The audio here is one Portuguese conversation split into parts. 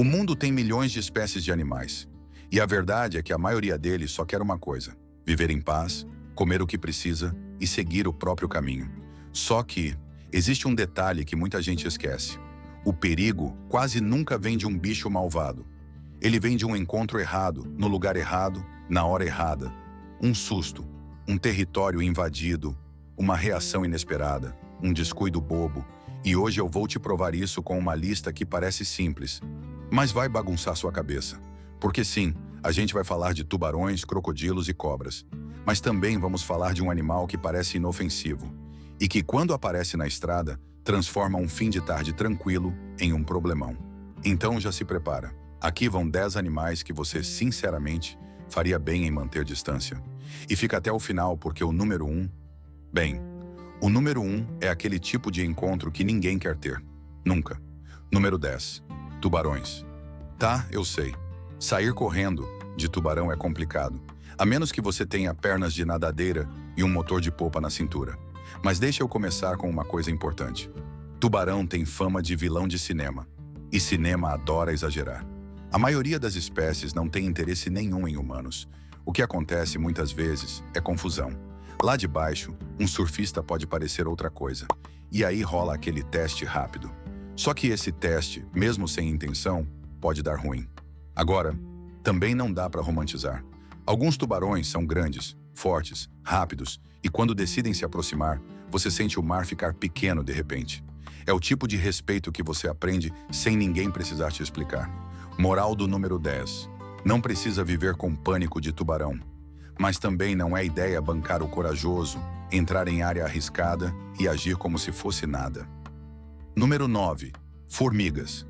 O mundo tem milhões de espécies de animais. E a verdade é que a maioria deles só quer uma coisa: viver em paz, comer o que precisa e seguir o próprio caminho. Só que existe um detalhe que muita gente esquece. O perigo quase nunca vem de um bicho malvado. Ele vem de um encontro errado, no lugar errado, na hora errada. Um susto, um território invadido, uma reação inesperada, um descuido bobo. E hoje eu vou te provar isso com uma lista que parece simples, mas vai bagunçar sua cabeça. Porque sim, a gente vai falar de tubarões, crocodilos e cobras. Mas também vamos falar de um animal que parece inofensivo e que, quando aparece na estrada, transforma um fim de tarde tranquilo em um problemão. Então já se prepara. Aqui vão 10 animais que você, sinceramente, faria bem em manter distância. E fica até o final porque o número 1... Bem, o número 1 é aquele tipo de encontro que ninguém quer ter. Nunca. Número 10. Tubarões. Tá, eu sei. Sair correndo de tubarão é complicado, a menos que você tenha pernas de nadadeira e um motor de popa na cintura. Mas deixa eu começar com uma coisa importante. Tubarão tem fama de vilão de cinema. E cinema adora exagerar. A maioria das espécies não tem interesse nenhum em humanos. O que acontece muitas vezes é confusão. Lá de baixo, um surfista pode parecer outra coisa. E aí rola aquele teste rápido. Só que esse teste, mesmo sem intenção, pode dar ruim. Agora, também não dá para romantizar. Alguns tubarões são grandes, fortes, rápidos, e quando decidem se aproximar, você sente o mar ficar pequeno de repente. É o tipo de respeito que você aprende sem ninguém precisar te explicar. Moral do número 10. Não precisa viver com pânico de tubarão. Mas também não é ideia bancar o corajoso, entrar em área arriscada e agir como se fosse nada. Número 9. Formigas.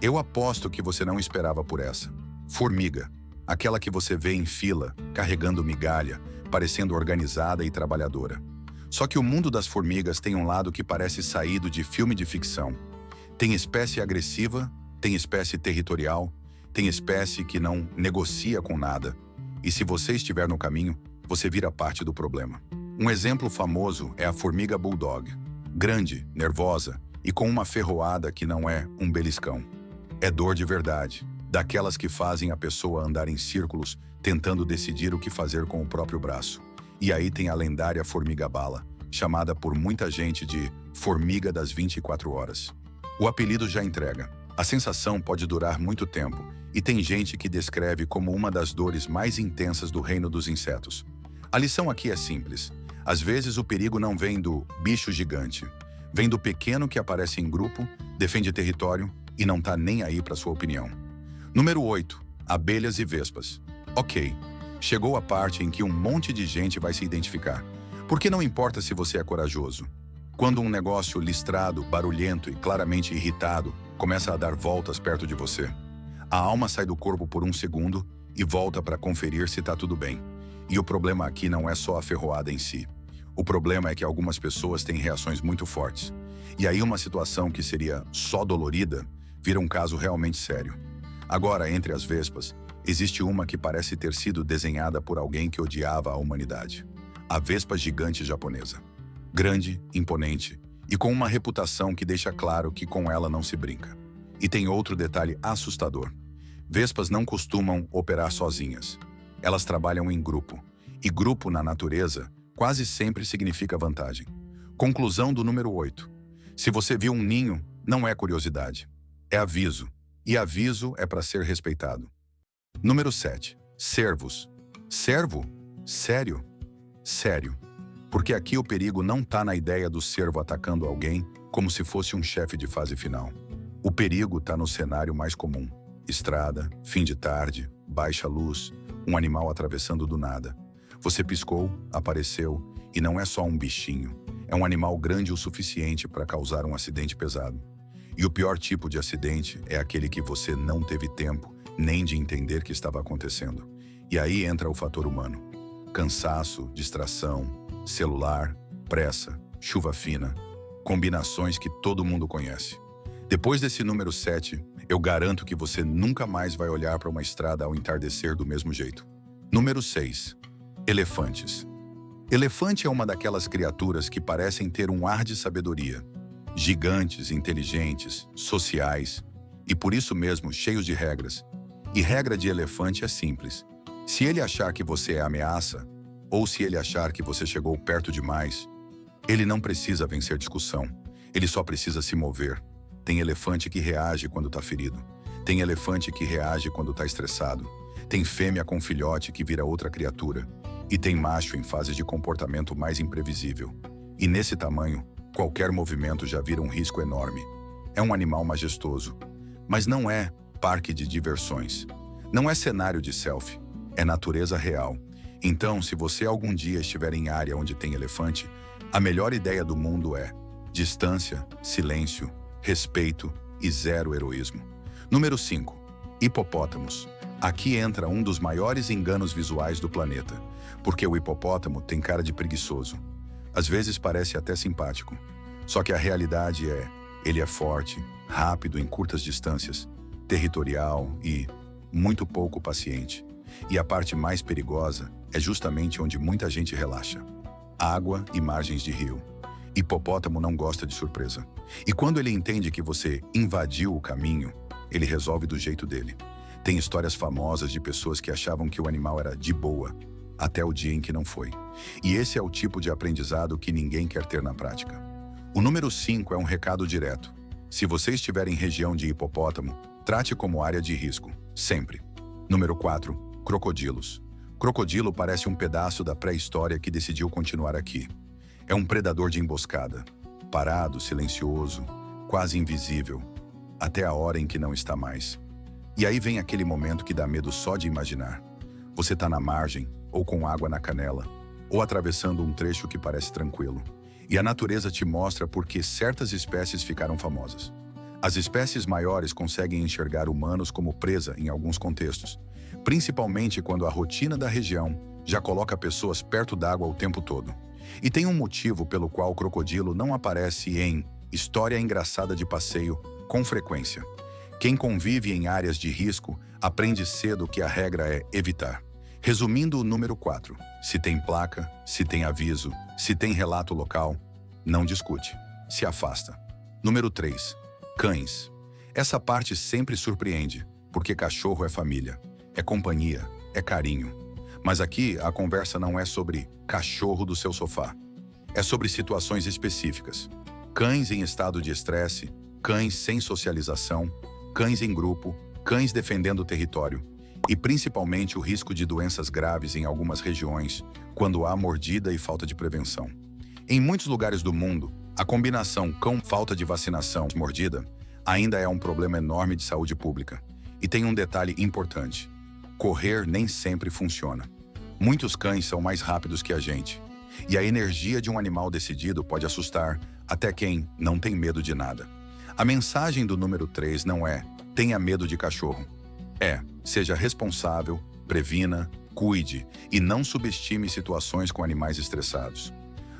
Eu aposto que você não esperava por essa. Formiga. Aquela que você vê em fila, carregando migalha, parecendo organizada e trabalhadora. Só que o mundo das formigas tem um lado que parece saído de filme de ficção. Tem espécie agressiva, tem espécie territorial, tem espécie que não negocia com nada. E se você estiver no caminho, você vira parte do problema. Um exemplo famoso é a formiga bulldog. Grande, nervosa e com uma ferroada que não é um beliscão. É dor de verdade, daquelas que fazem a pessoa andar em círculos, tentando decidir o que fazer com o próprio braço. E aí tem a lendária formiga-bala, chamada por muita gente de formiga das 24 horas. O apelido já entrega. A sensação pode durar muito tempo, e tem gente que descreve como uma das dores mais intensas do reino dos insetos. A lição aqui é simples. Às vezes o perigo não vem do bicho gigante. Vem do pequeno que aparece em grupo, defende território e não tá nem aí para sua opinião. Número 8. Abelhas e vespas. Ok, chegou a parte em que um monte de gente vai se identificar. Porque não importa se você é corajoso. Quando um negócio listrado, barulhento e claramente irritado começa a dar voltas perto de você, a alma sai do corpo por um segundo e volta para conferir se tá tudo bem. E o problema aqui não é só a ferroada em si. O problema é que algumas pessoas têm reações muito fortes. E aí uma situação que seria só dolorida vira um caso realmente sério. Agora, entre as vespas, existe uma que parece ter sido desenhada por alguém que odiava a humanidade. A vespa gigante japonesa. Grande, imponente e com uma reputação que deixa claro que com ela não se brinca. E tem outro detalhe assustador. Vespas não costumam operar sozinhas. Elas trabalham em grupo. E grupo na natureza quase sempre significa vantagem. Conclusão do número 8. Se você viu um ninho, não é curiosidade. É aviso. E aviso é para ser respeitado. Número 7. Cervos. Cervo? Sério? Sério. Porque aqui o perigo não tá na ideia do cervo atacando alguém como se fosse um chefe de fase final. O perigo tá no cenário mais comum. Estrada, fim de tarde, baixa luz, um animal atravessando do nada. Você piscou, apareceu, e não é só um bichinho. É um animal grande o suficiente para causar um acidente pesado. E o pior tipo de acidente é aquele que você não teve tempo nem de entender que estava acontecendo. E aí entra o fator humano. Cansaço, distração, celular, pressa, chuva fina. Combinações que todo mundo conhece. Depois desse número 7, eu garanto que você nunca mais vai olhar para uma estrada ao entardecer do mesmo jeito. Número 6. Elefantes. Elefante é uma daquelas criaturas que parecem ter um ar de sabedoria. Gigantes, inteligentes, sociais e por isso mesmo cheios de regras. E regra de elefante é simples. Se ele achar que você é ameaça, ou se ele achar que você chegou perto demais, ele não precisa vencer discussão. Ele só precisa se mover. Tem elefante que reage quando está ferido. Tem elefante que reage quando está estressado. Tem fêmea com filhote que vira outra criatura. E tem macho em fase de comportamento mais imprevisível. E nesse tamanho, qualquer movimento já vira um risco enorme. É um animal majestoso. Mas não é parque de diversões. Não é cenário de selfie. É natureza real. Então, se você algum dia estiver em área onde tem elefante, a melhor ideia do mundo é distância, silêncio, respeito e zero heroísmo. Número 5. Hipopótamos. Aqui entra um dos maiores enganos visuais do planeta, porque o hipopótamo tem cara de preguiçoso. Às vezes parece até simpático. Só que a realidade é, ele é forte, rápido em curtas distâncias, territorial e muito pouco paciente. E a parte mais perigosa é justamente onde muita gente relaxa. Água e margens de rio. Hipopótamo não gosta de surpresa. E quando ele entende que você invadiu o caminho, ele resolve do jeito dele. Tem histórias famosas de pessoas que achavam que o animal era de boa, até o dia em que não foi. E esse é o tipo de aprendizado que ninguém quer ter na prática. O número 5 é um recado direto. Se você estiver em região de hipopótamo, trate como área de risco, sempre. Número 4. Crocodilos. Crocodilo parece um pedaço da pré-história que decidiu continuar aqui. É um predador de emboscada, parado, silencioso, quase invisível, até a hora em que não está mais. E aí vem aquele momento que dá medo só de imaginar. Você está na margem, ou com água na canela, ou atravessando um trecho que parece tranquilo. E a natureza te mostra por que certas espécies ficaram famosas. As espécies maiores conseguem enxergar humanos como presa em alguns contextos, principalmente quando a rotina da região já coloca pessoas perto d'água o tempo todo. E tem um motivo pelo qual o crocodilo não aparece em História Engraçada de Passeio com frequência. Quem convive em áreas de risco aprende cedo que a regra é evitar. Resumindo o número 4, se tem placa, se tem aviso, se tem relato local, não discute, se afasta. Número 3, cães. Essa parte sempre surpreende, porque cachorro é família, é companhia, é carinho. Mas aqui a conversa não é sobre cachorro do seu sofá. É sobre situações específicas. Cães em estado de estresse, cães sem socialização, cães em grupo, cães defendendo o território e principalmente o risco de doenças graves em algumas regiões, quando há mordida e falta de prevenção. Em muitos lugares do mundo, a combinação cão-falta de vacinação e mordida ainda é um problema enorme de saúde pública. E tem um detalhe importante. Correr nem sempre funciona. Muitos cães são mais rápidos que a gente. E a energia de um animal decidido pode assustar até quem não tem medo de nada. A mensagem do número 3 não é tenha medo de cachorro. É, seja responsável, previna, cuide e não subestime situações com animais estressados.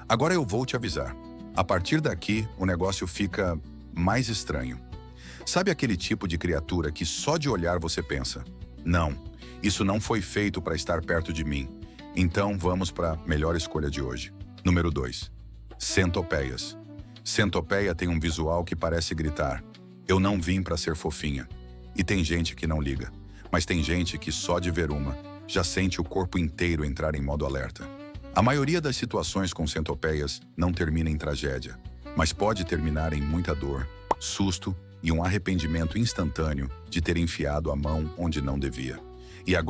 Agora eu vou te avisar. A partir daqui, o negócio fica mais estranho. Sabe aquele tipo de criatura que só de olhar você pensa, não, isso não foi feito para estar perto de mim. Então vamos para a melhor escolha de hoje. Número 2. Centopeias. Centopeia tem um visual que parece gritar, eu não vim para ser fofinha. E tem gente que não liga, mas tem gente que só de ver uma, já sente o corpo inteiro entrar em modo alerta. A maioria das situações com centopeias não termina em tragédia, mas pode terminar em muita dor, susto e um arrependimento instantâneo de ter enfiado a mão onde não devia.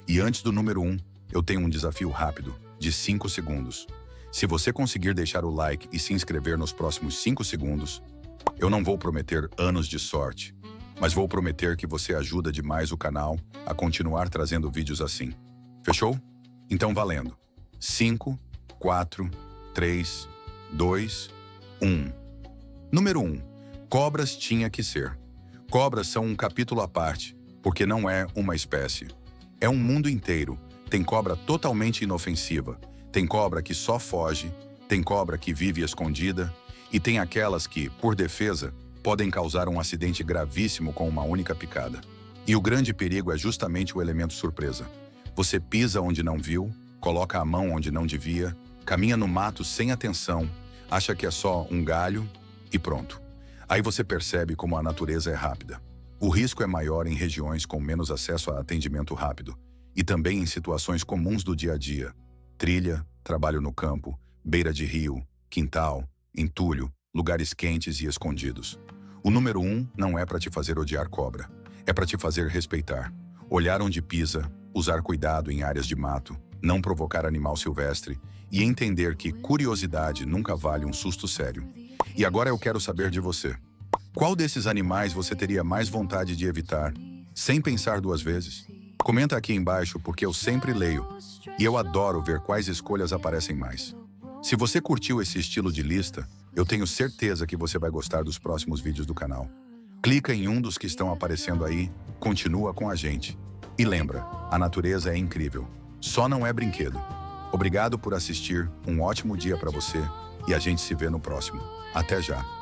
E antes do número 1, eu tenho um desafio rápido, de 5 segundos. Se você conseguir deixar o like e se inscrever nos próximos 5 segundos, eu não vou prometer anos de sorte, mas vou prometer que você ajuda demais o canal a continuar trazendo vídeos assim. Fechou? Então valendo. 5, 4, 3, 2, 1. Número 1. Cobras tinha que ser. Cobras são um capítulo à parte, porque não é uma espécie. É um mundo inteiro. Tem cobra totalmente inofensiva. Tem cobra que só foge. Tem cobra que vive escondida. E tem aquelas que, por defesa, podem causar um acidente gravíssimo com uma única picada. E o grande perigo é justamente o elemento surpresa. Você pisa onde não viu, coloca a mão onde não devia, caminha no mato sem atenção, acha que é só um galho e pronto. Aí você percebe como a natureza é rápida. O risco é maior em regiões com menos acesso a atendimento rápido e também em situações comuns do dia a dia. Trilha, trabalho no campo, beira de rio, quintal, entulho, lugares quentes e escondidos. O número 1 não é para te fazer odiar cobra. É para te fazer respeitar. Olhar onde pisa, usar cuidado em áreas de mato, não provocar animal silvestre e entender que curiosidade nunca vale um susto sério. E agora eu quero saber de você. Qual desses animais você teria mais vontade de evitar, sem pensar duas vezes? Comenta aqui embaixo porque eu sempre leio e eu adoro ver quais escolhas aparecem mais. Se você curtiu esse estilo de lista, eu tenho certeza que você vai gostar dos próximos vídeos do canal. Clica em um dos que estão aparecendo aí, continua com a gente. E lembra, a natureza é incrível, só não é brinquedo. Obrigado por assistir, um ótimo dia para você e a gente se vê no próximo. Até já!